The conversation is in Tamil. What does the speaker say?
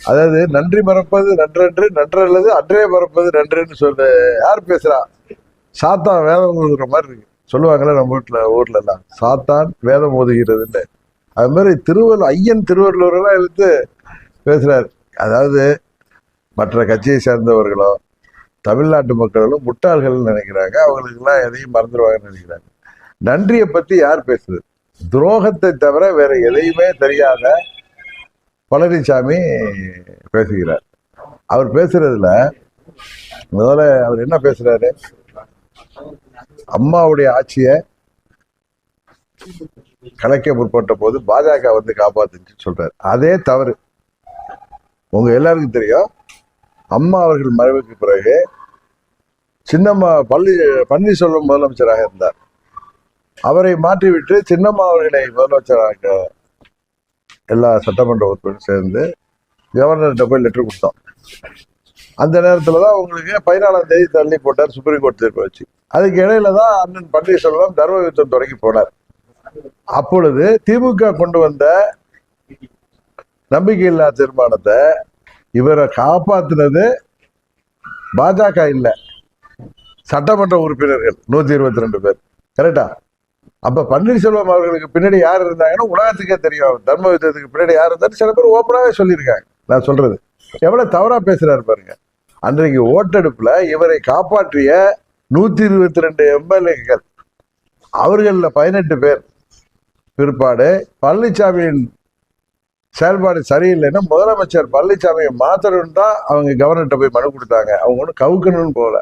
அதாவது நன்றி மறப்பது நன்றன்று, நன்றல்லது அன்றே மறப்பது நன்றுன்னு சொல்லு. யார் பேசுறா? சாத்தான் வேதம் ஓதுகிற மாதிரி இருக்கு. சொல்லுவாங்கல்ல நம்ம ஊர்ல எல்லாம் சாத்தான் வேதம் ஓதுகிறதுன்னு. அது மாதிரி ஐயன் திருவள்ளுவரெல்லாம் எடுத்து பேசுறாரு. அதாவது மற்ற கட்சியை சேர்ந்தவர்களோ தமிழ்நாட்டு மக்களும் முட்டாள்கள் நினைக்கிறாங்க. அவங்களுக்கெல்லாம் எதையும் மறந்துடுவாங்கன்னு நினைக்கிறாங்க. நன்றியை பத்தி யார் பேசுறது? துரோகத்தை தவிர வேற எதையுமே தெரியாத பழனிசாமி பேசுகிறார். அவர் பேசுறதுல முதல்ல அவர் என்ன பேசுறாரு? அம்மாவுடைய ஆட்சியை கலைக்க முற்பட்ட போது பாஜக வந்து காப்பாத்துன்னு சொல்றாரு. அதே தவறு. உங்க எல்லாருக்கும் தெரியும், அம்மா அவர்கள் மறைவுக்கு பிறகு சின்னம்மா பன்னீர்செல்வம் முதலமைச்சராக இருந்தார். அவரை மாற்றிவிட்டு சின்னம்மா அவர்களை முதலமைச்சராக எல்லா சட்டமன்ற உறுப்பினரும் சேர்ந்து கவர்னர்கிட்ட போய் லெட்டர் கொடுத்தோம். அந்த நேரத்துலதான் உங்களுக்கு 14ஆம் தேதி தள்ளி போட்டார் சுப்ரீம் கோர்ட் தீர்ப்பு வச்சு. அதுக்கு இடையில தான் அண்ணன் பன்னீர்செல்வம் தர்ம யுத்தம் தொடங்கி போனார். அப்பொழுது திமுக கொண்டு வந்த நம்பிக்கையில்லா தீர்மானத்தை இவரை காப்பாத்தினது பாஜக இல்ல, சட்டமன்ற உறுப்பினர்கள் 122 பேர். கரெக்டா? அப்ப பன்னீர்செல்வம் அவர்களுக்கு பின்னாடி யார் இருந்தாங்கன்னா உலகத்துக்கே தெரியும். தர்ம யுத்தத்துக்கு பின்னாடி யார் இருந்தாலும் சில பேர் ஓப்பனாவே சொல்லியிருக்காங்க. நான் சொல்றது எவ்வளவு தவறா பேசுறாரு பாருங்க. அன்றைக்கு ஓட்டெடுப்புல இவரை காப்பாற்றிய 122 எம்எல்ஏக்கள், அவர்கள 18 பேர் பிற்பாடு பழனிசாமியின் செயல்பாடு சரியில்லைன்னா முதலமைச்சர் பழனிசாமியை மாத்தணும் தான் அவங்க கவர்னர்கிட்ட போய் மனு கொடுத்தாங்க. அவங்க ஒன்றும் கவுக்கணும்னு போகல.